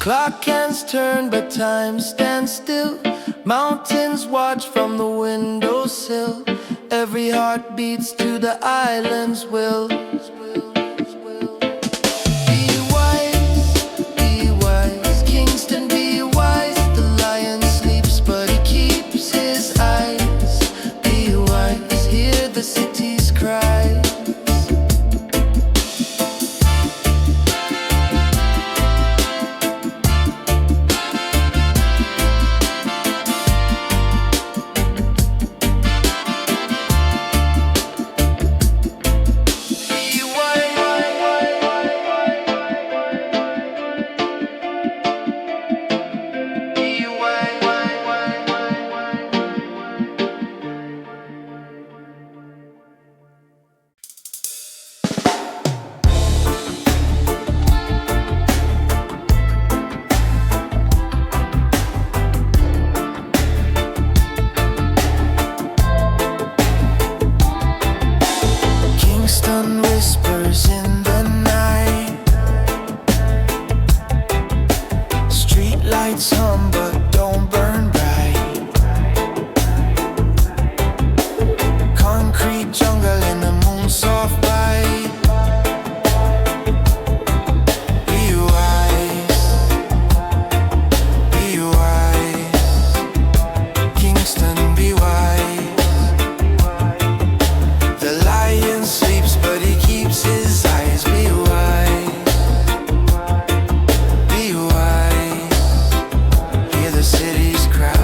Clock hands turn but time stands still. Mountains watch from the windowsill. Every heart beats to the island's will. Be wise, Kingston, be wise. The lion sleeps but he keeps his eyes. Be wise, hear the city's cries. Whispers in the night. Street lights hum but don't burn bright. Concrete jungle in the moon's soft light. Be wise, Kingston, be wise. The lion sleeps but he keeps his eyes. Be wise, hear the city's cry.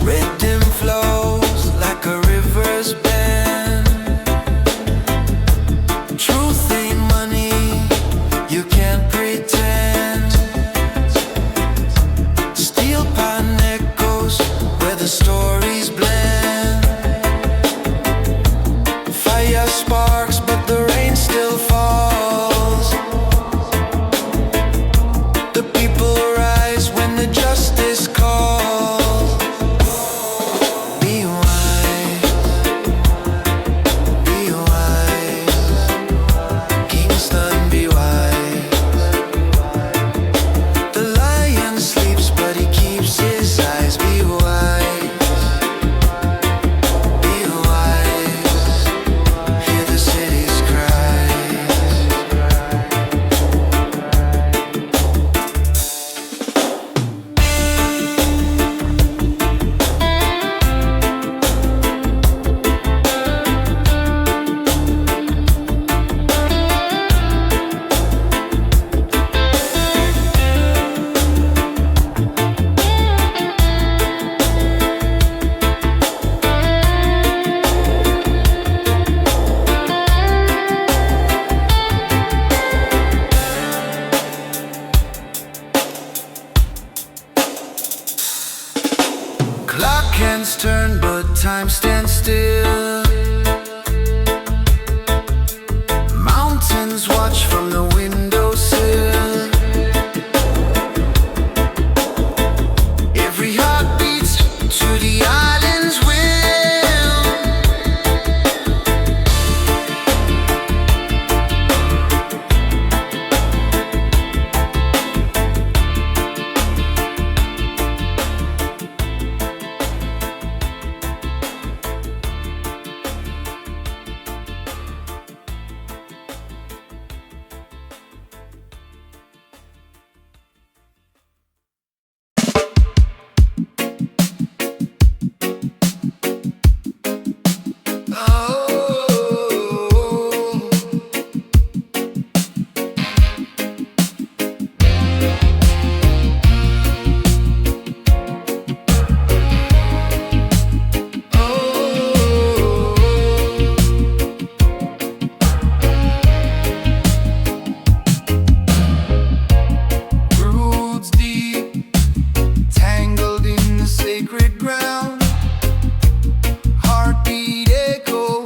Riddim flows like a river's bend. Truth ain't money, you can't pretend. Steel pan echoes where the stories blend. Fire sparks but the rain still falls. The people rise when the justice calls. Be wise, Kingston, be wise. The lion sleeps but he keeps his eyes. Be wise, hear the city's cries. Clock hands turn but time stands still. Mountains watch from the windowsill. Every heart beats to the island's will. sacred ground. Heartbeat echo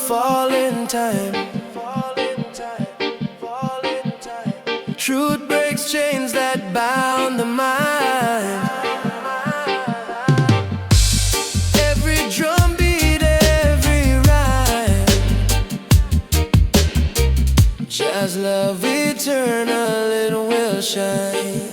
fall in time. Truth breaks chains that bound the mind. Every drum beat, every rhyme, jazz love eternal, it will shine.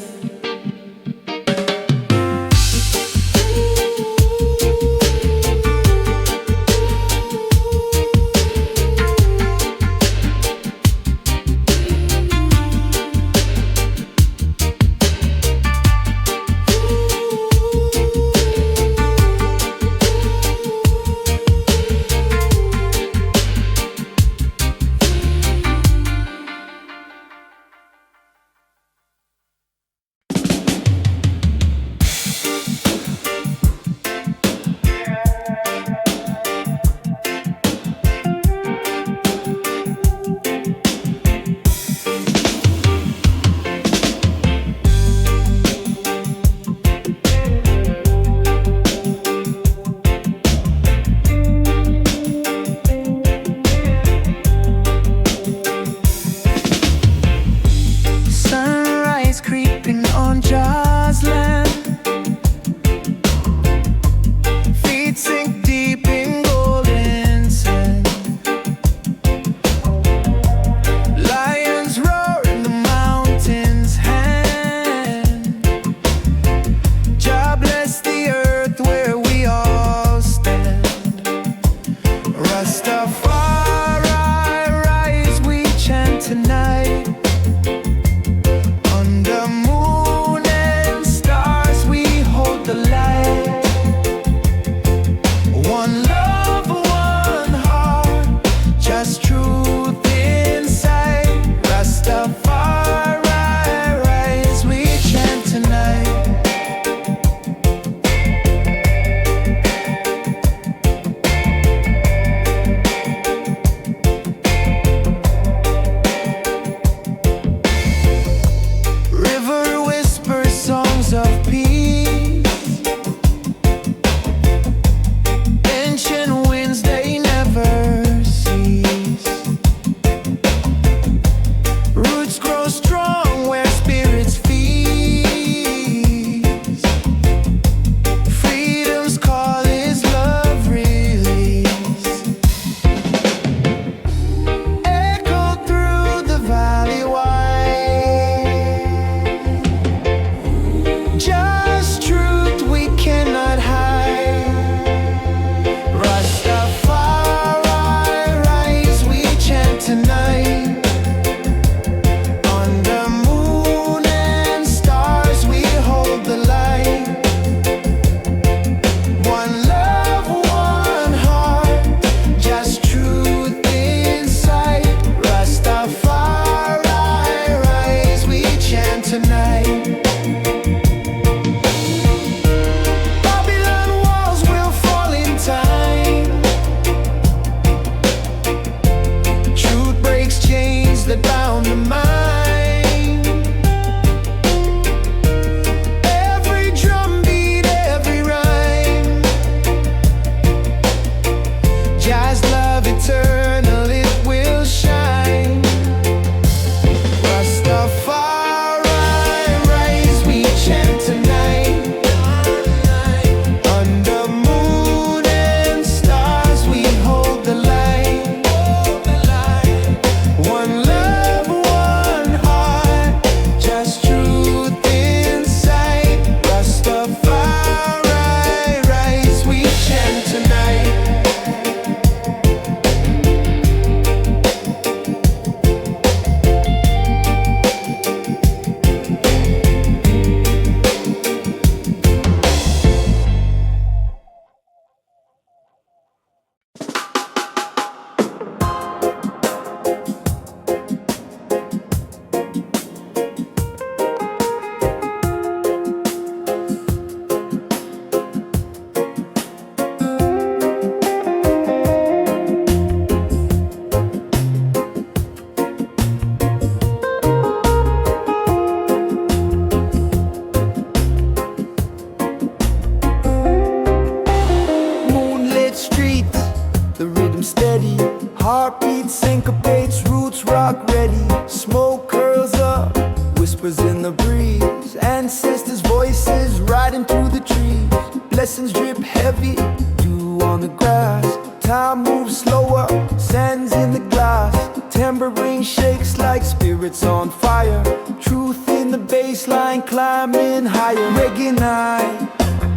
blessings drip heavy, dew on the grass. Time moves slower, sands in the glass. Tambourine shakes like spirits on fire. Truth in the bassline climbing higher. Reggae night,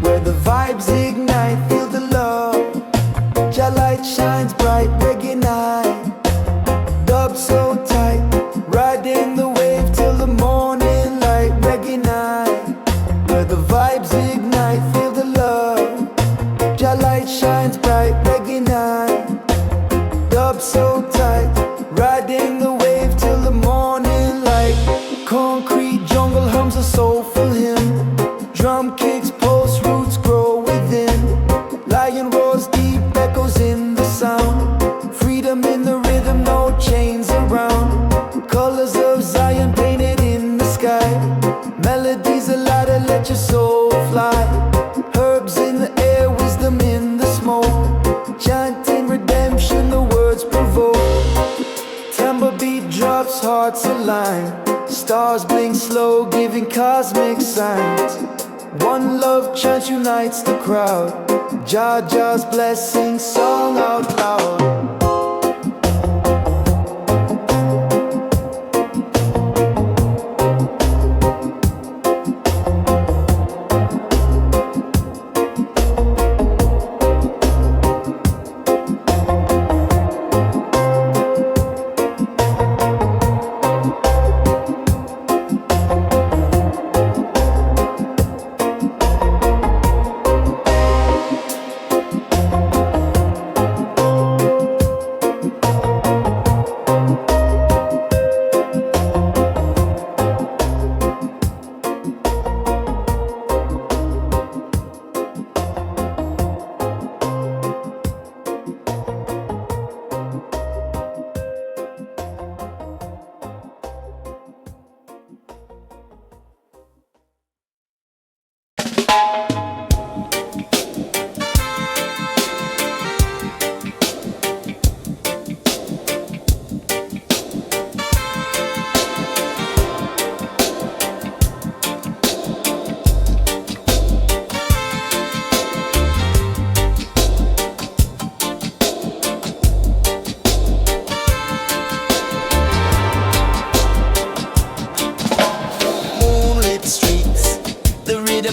where the vibes ignite. Feel the love, Jah light shines bright. Reggae night, dub so tight, riding the wave till the morning light. Reggae night, where the vibes ignite. Feel the love, Jah light shines bright. Reggae night, dub so tight, riding the wave till the morning light. Concrete jungle hums a soulful hymn. Drum kicks, pulse, roots grow within. Lion roars deep, echoes in the sound. Freedom in the rhythm, no chains around. Colors of Zion painted in the sky. Melodies a ladder, let your soul fly. Herbs in the air, wisdom in the smoke. Chanting redemption, the words provoke. Timbre beat drops, hearts align. Stars blink slow, giving cosmic signs. One love chant unites the crowd. Jah Jah's blessing song out loud.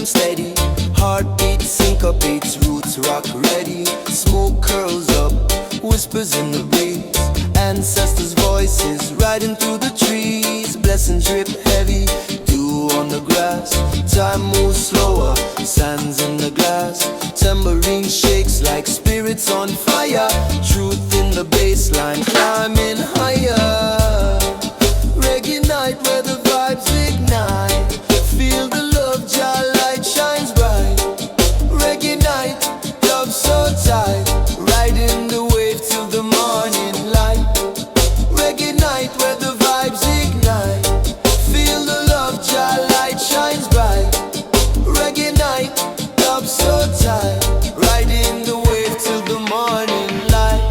Steady, heartbeat syncopates, roots rock ready. Smoke curls up, whispers in the breeze. Ancestors' voices riding through the trees. Blessings drip heavy, dew on the grass. Time moves slower, sands in the glass. Tambourine shakes like spirits on fire. Truth in the bassline, climbing higher. Reggae night where the vibes ignite. Feel the love, Jah light shines bright. Reggae night, love so tight, riding the wave till the morning light. Reggae night where the vibes ignite. Feel the love, Jah light shines bright. Reggae night, love so tight, riding the wave till the morning light.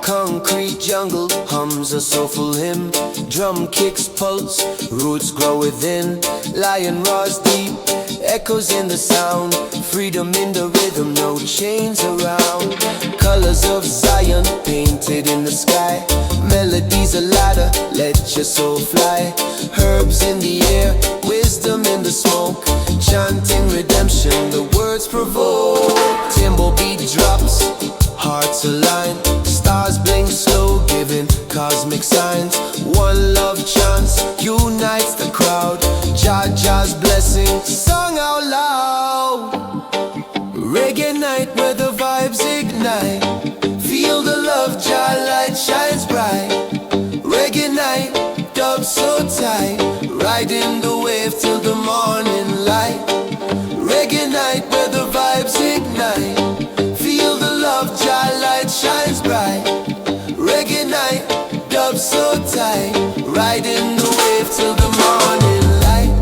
Concrete jungle hums a soulful hymn. Drum kicks pulse, roots grow within. Lion roars deep, echoes in the sound. Freedom in the rhythm, no chains around. Colors of Zion painted in the sky. Melodies a ladder, let your soul fly. Herbs in the air, wisdom in the smoke. Chanting redemption, the words provoke. Timbre beat drops, hearts align. Stars blink slow, giving cosmic signs. One love chants, unites the crowd. Jah Jah's blessing, sung out loud. Reggae night where the vibes ignite. Feel the love, Jah light shines bright. Reggae night, dub so tight, riding the wave till the morning light. Reggae night where the vibes ignite. Feel the love, Jah light shines bright. Reggae so tight, riding the wave till the morning light.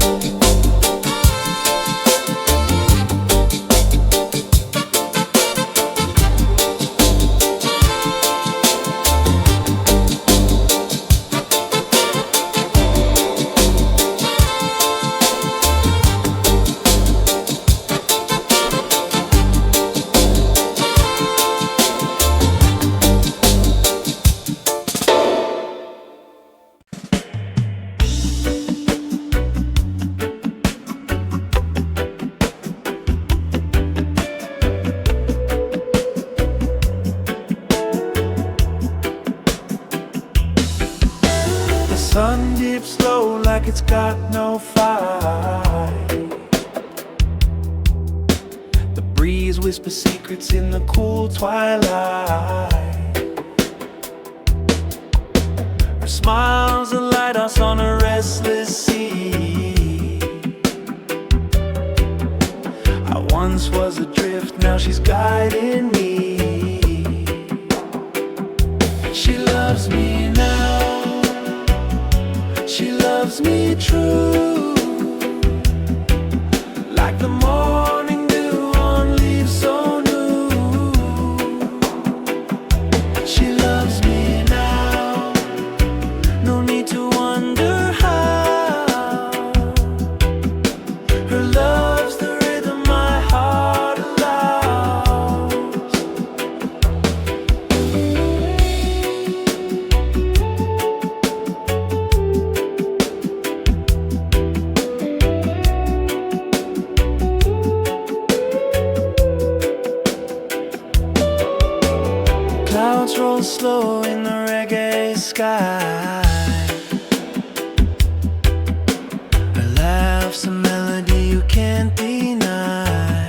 Sun dips slow like it's got no fight. The breeze whispers secrets in the cool twilight. Her smile's a lighthouse on a restless sea. I once was adrift, now she's guiding me. She loves me now, she loves me true, like the morning dew on leaves so new. She loves me now, no need to wonder how. Her love's the rhythm my heart allows. Clouds roll slow in the reggae sky. Her laugh's a melody you can't deny.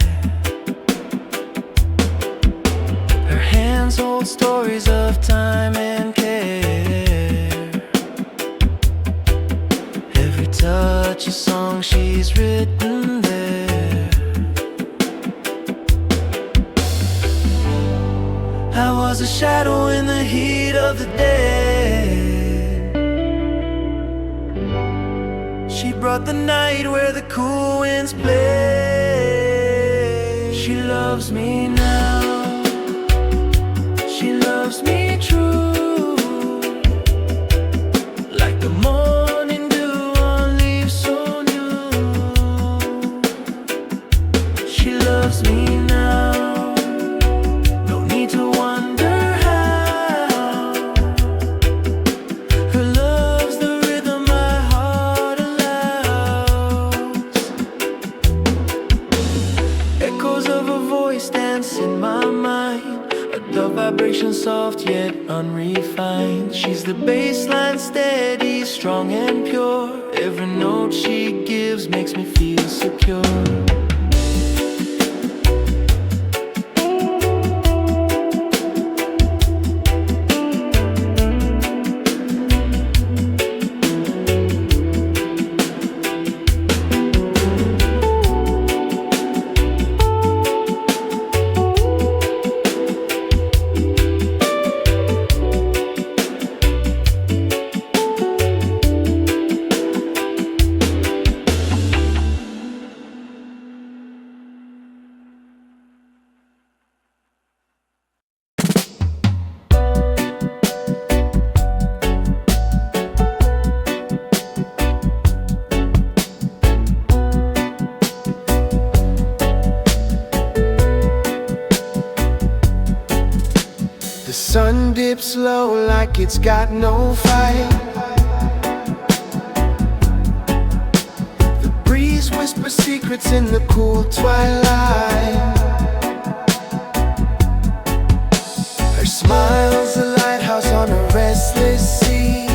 Her hands hold stories of time and care. Every touch a song she's written there. I was a shadow in the heat of the dead. She brought the night where the cool winds play. She loves me now, she loves me true, like the morning dew on leaves so new. She loves me now, no need to wonder how. Her love's the rhythm my heart allows. Echoes of a voice dance in my mind, a dove vibration soft yet unrefined. She's the bassline, steady, strong and pure. Every note she gives makes me feel secure. The sun dips low like it's got no fight. The breeze whispers secrets in the cool twilight. Her smile's a lighthouse on a restless sea.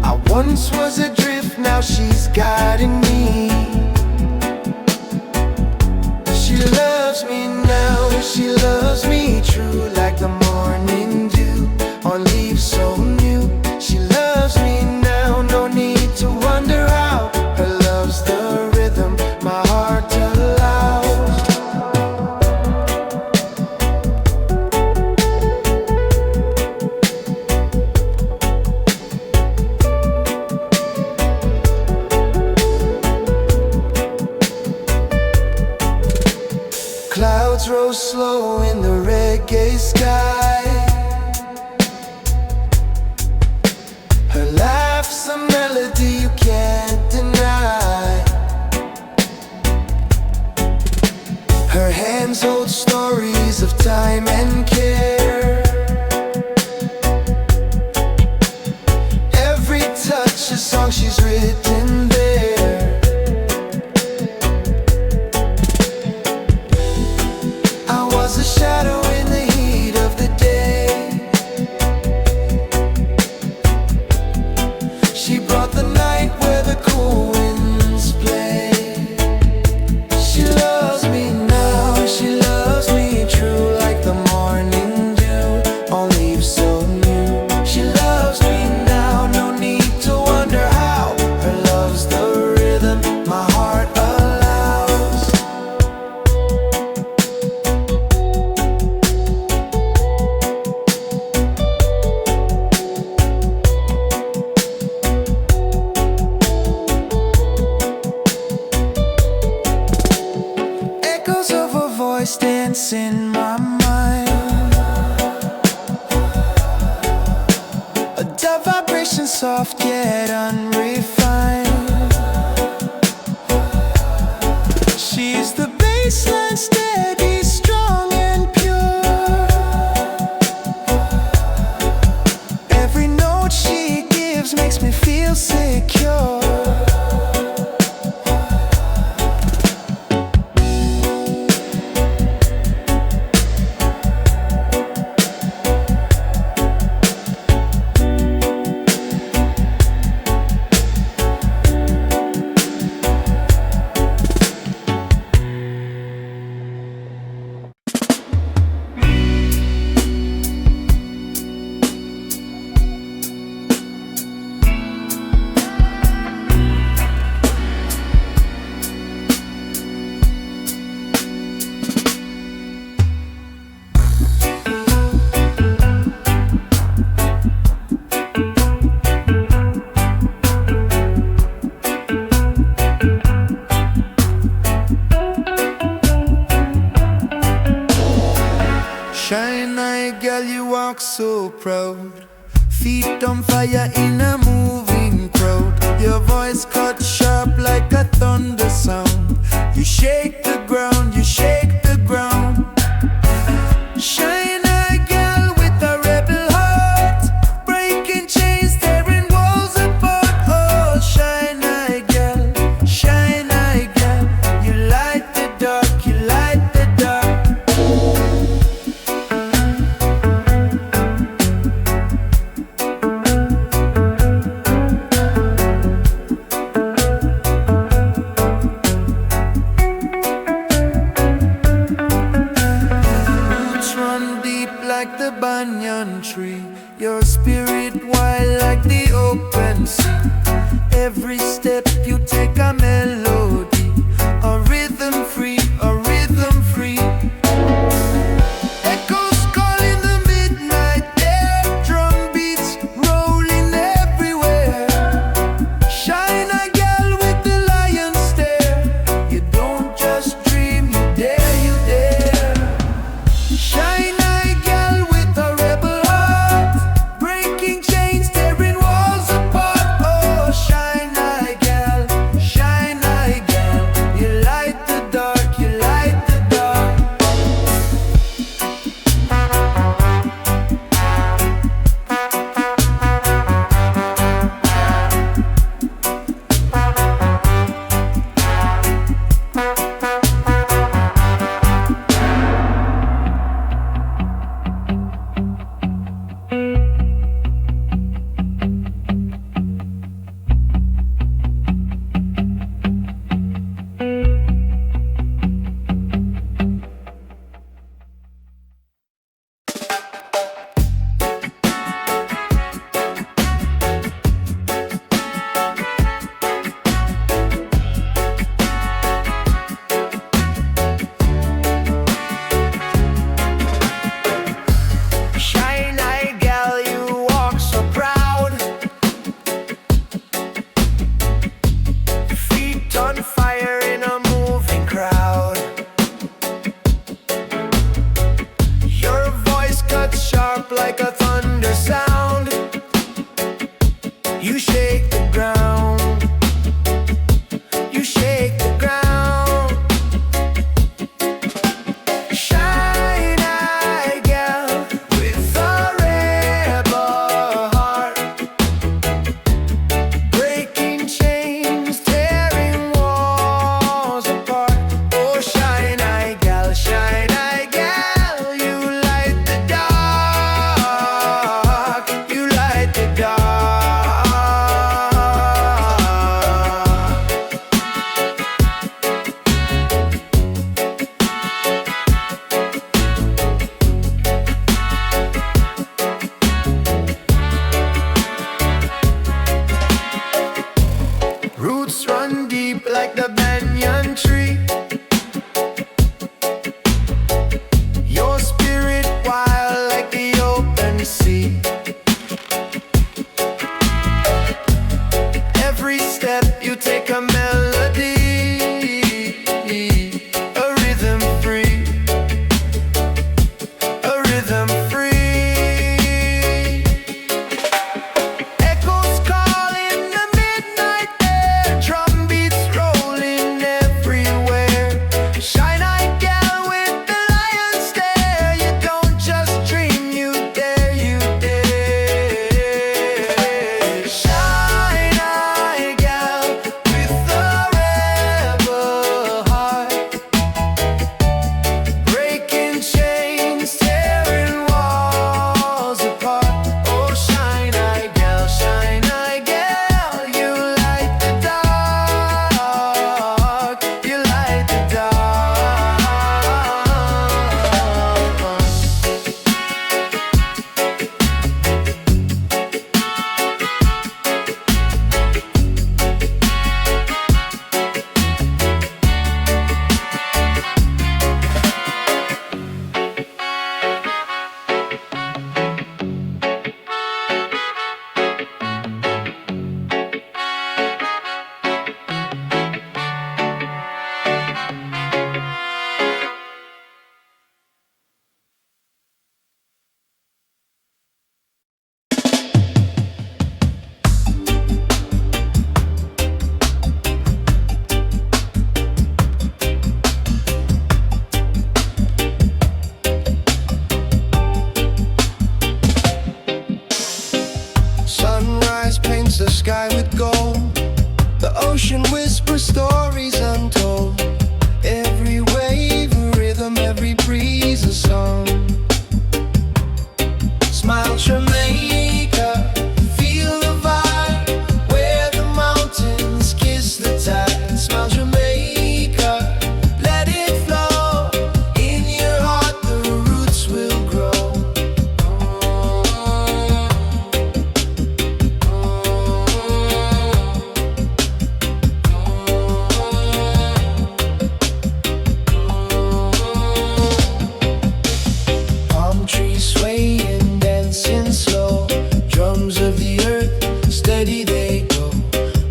I once was adrift, now she's guiding me. She loves me now, she loves me true, like the morning dew on leaves so new. She loves me now, no need to wonder how. Her love's the rhythm my heart allows. time and care. Every touch a song she's written there. I was a shadow in the heat of the day. She brought the night where the cool winds play. She loves me now, she loves me true, like the morning dew on leaves so new. She loves me now, no need to wonder how. Her love's the rhythm my heart allows. Echoes of a voice dance in my mind. A dove vibration soft yet unrefined. She's the baseline, steady, strong and pure. Every note she gives makes me feel secure. Shine eye girl, you walk so proud. Feet on fire in a moving crowd. Your voice cut sharp like a thunder sound. You shake the ground, you shake the ground. Shine eye girl with a rebel heart, breaking chains, tearing walls apart. Oh, shine eye girl, you light the dark, you light the dark. Run deep like the banyan tree. Your spirit wild like the open sea. Every step you take a melody, a rhythm free, a rhythm free. Echoes calling the midnight air, drum beats rolling everywhere. Shine a girl with the lion stare. You don't just dream, you dare, you dare. Shine eye girl with a rebel heart, breaking chains, tearing walls apart. Oh, shine eye girl, you light the dark, you light the dark. Shine eye girl, you walk so proud. Feet on fire in a moving crowd. Your voice cuts sharp like a thunder sound. You shake the ground, you shake the ground. Shine eye sky with gold. The ocean whispers stories untold. Every wave a rhythm, every breeze a song. Smile Jamaica, feel the vibe, where the mountains kiss the tide. Smile Jamaica, let it flow. In your heart the roots will grow. Palm trees swaying, dancing slow. Drums of the earth, steady they go.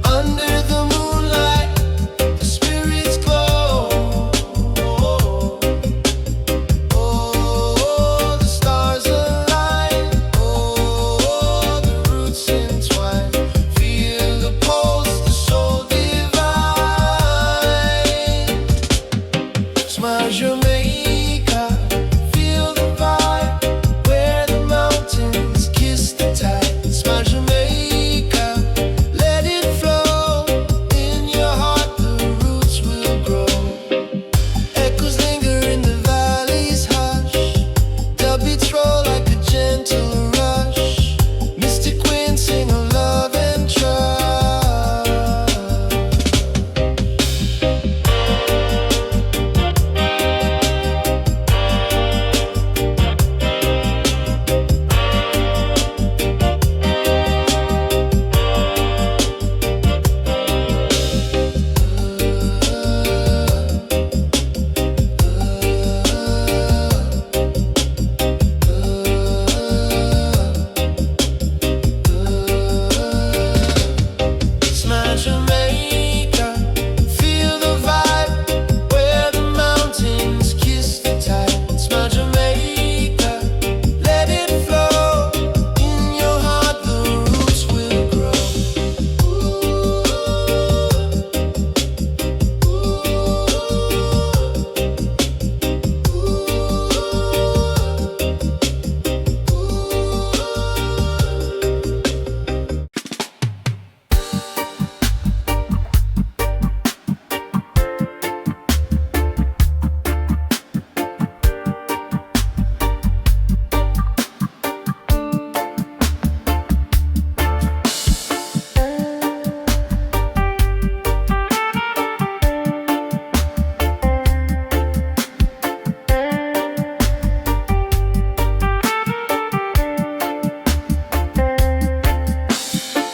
Under the moonlight, the spirits glow. Oh, the stars align. Oh, the roots entwine. Feel the pulse, the soul divine. Smile Jamaica, feel the vibe, where the mountains kiss the tide. Smile Jamaica, let it flow. In your heart the roots will grow. Echoes linger in the valley's hush. Dub beats roll like a gentle rush. Mystic winds sing of love and trust. Smile Jamaica, feel the vibe, where the mountains kiss the tide. Smile Jamaica, let it flow. In your heart the roots will grow.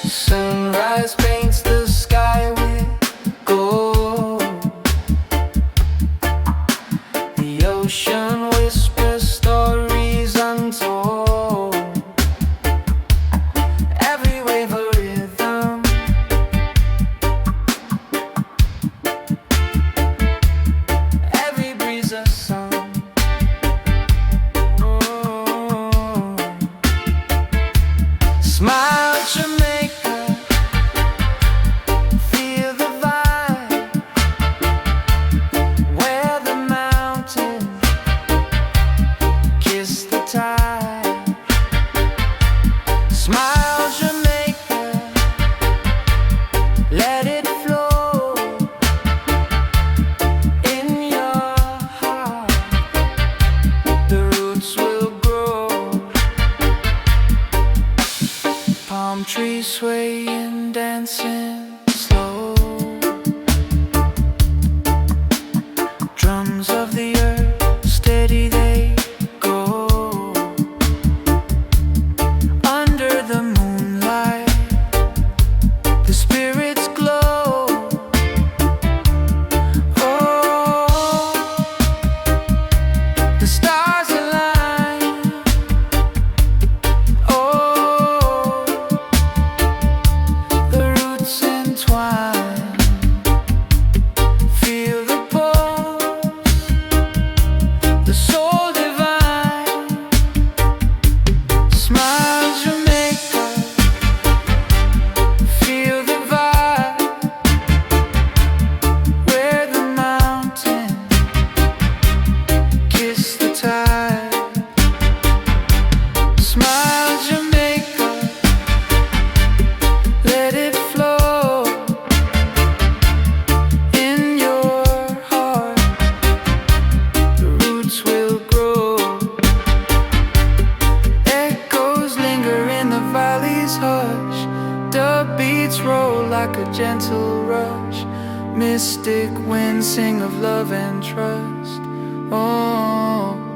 Sunrise paints the sky with gold. The ocean whispers stories untold. Every wave a rhythm, every breeze a song. Oh. Smile Jamaica, feel the vibe, where the mountains kiss the tide. Smile Jamaica, let it flow. In your heart the roots will grow. Palm trees swaying, dancing slow. Drums of the earth, steady they go. Under the moonlight, the spirits glow. Oh, the stars align. Oh, the roots like a gentle rush. Mystic winds sing of love and trust. Oh,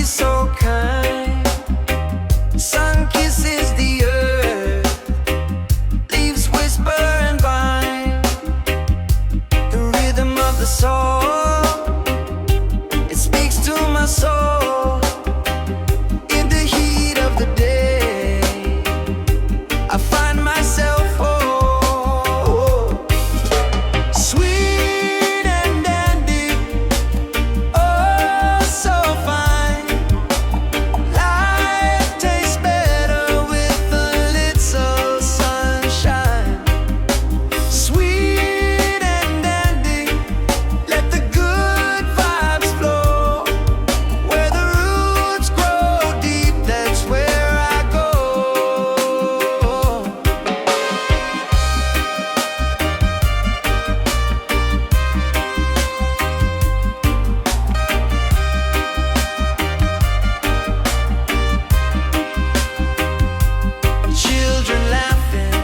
so kind. Sun kisses the earth, leaves whisper and bind. The rhythm of the song, it speaks to my soul. In the heat of the day, I find myself whole. Sweet and dandy, oh so fine. Life tastes better with a little sunshine. Sweet and dandy, let the good vibes flow. Where the roots grow deep, that's where I go. Children laughing,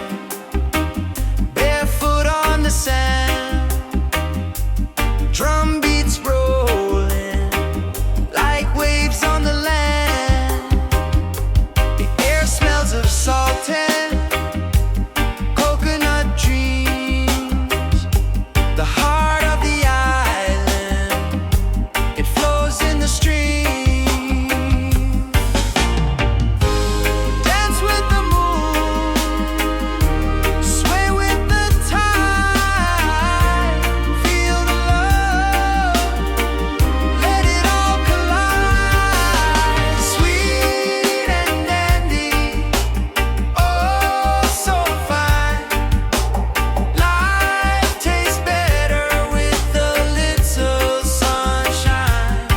barefoot on the sand. Drum beats rolling like waves on the land. The air smells of salt and coconut dreams. The heart of the island, it flows in the stream. Dance with the moon, sway with the tide. Feel the love, let it all collide. Sweet and dandy, oh so fine. Life tastes better with a little sunshine.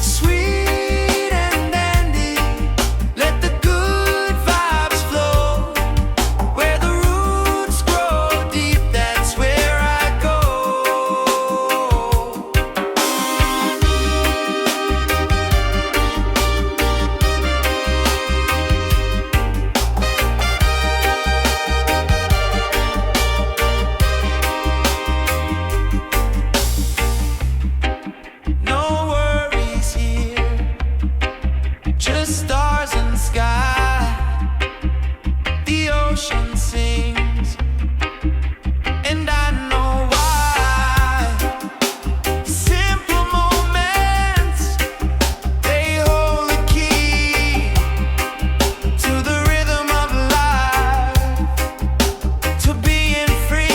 Sweet and dandy, let the good vibes flow. Where the roots grow deep, that's where I go. No worries here, just stars and sky. The ocean sings, and I know why. Simple moments, they hold the key to the rhythm of life, to being free.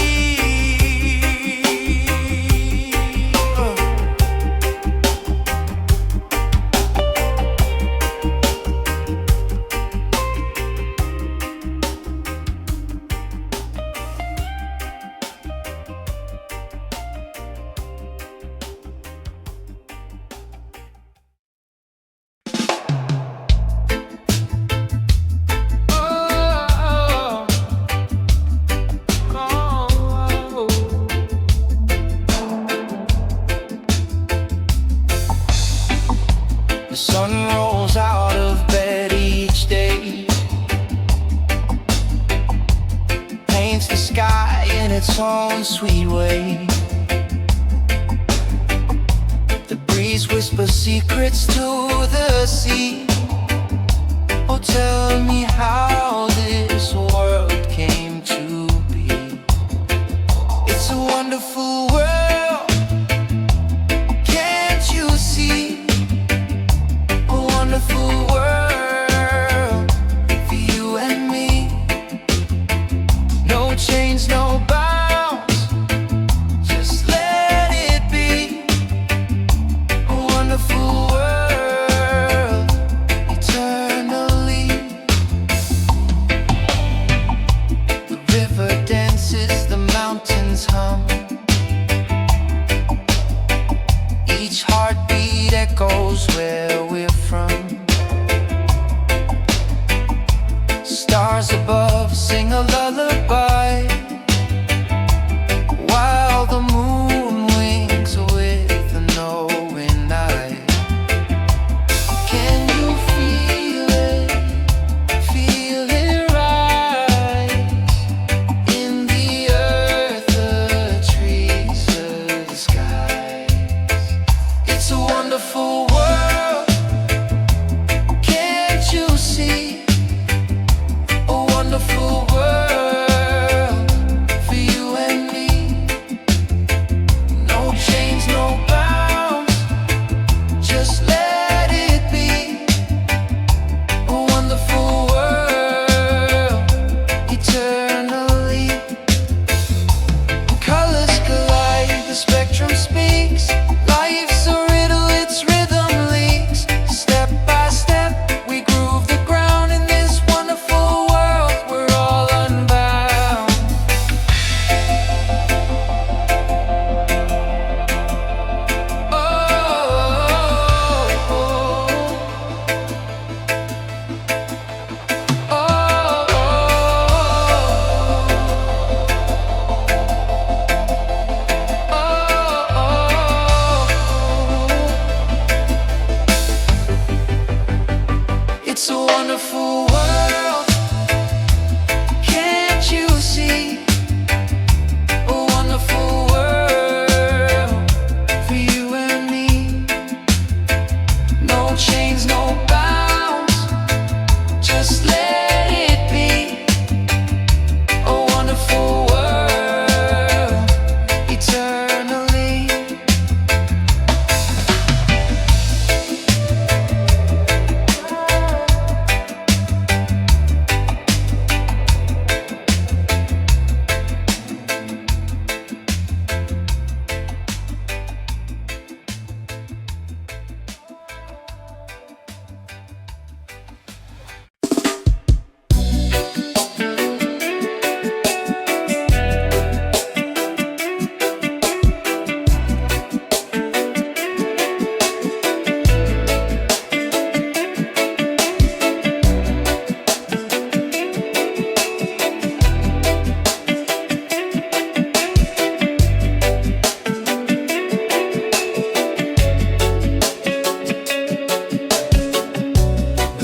The sun rolls out of bed each day, paints the sky in its own sweet way. The breeze whispers secrets to the sea. Oh, tell me how this world came to be. It's a wonderful world, can't you see? A wonderful world for you and me. No chains, no bounds, just let it be. A wonderful world.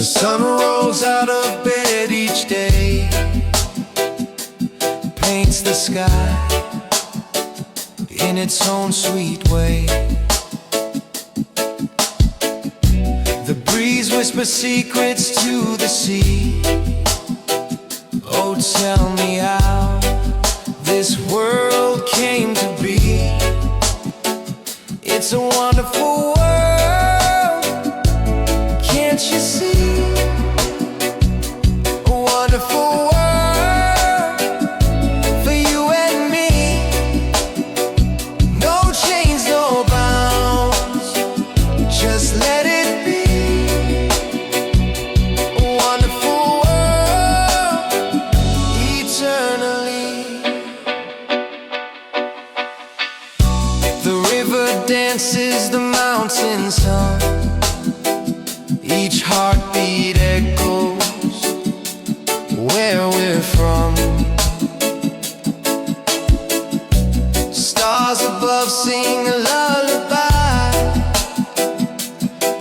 The sun rolls out of bed each day, paints the sky in its own sweet way. The breeze whispers secrets to the sea. Oh, tell me how this world came to be. It's a wonderful world, can't you see? A wonderful world for you and me. No chains, no bounds, just let it be. A wonderful world, eternally. The river dances, the mountains hum, each heartbeat echoes where we're from. Stars above sing a lullaby,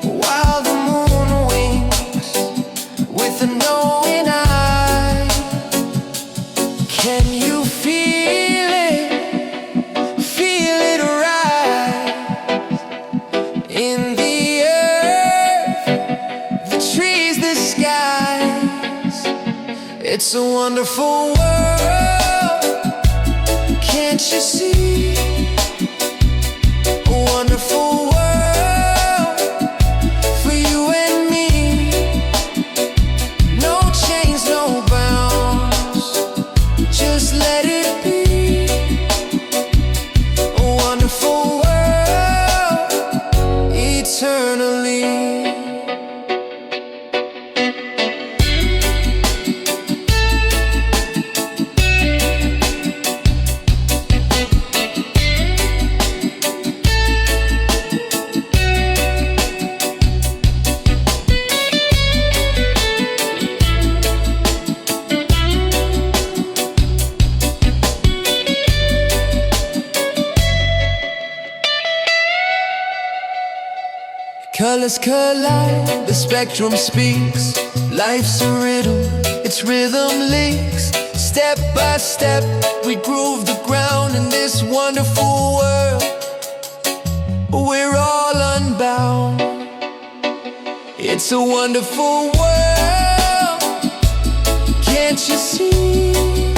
while the moon winks with a knowing eye. Can you feel it? Feel it rise in the earth, the trees, the skies. It's a wonderful world, can't you see? A wonderful world for you and me. No chains, no bounds, just let it be. A wonderful world, eternally. Colors collide, the spectrum speaks. Life's a riddle, its rhythm leaks. Step by step, we groove the ground in this wonderful world. We're all unbound. It's a wonderful world, can't you see?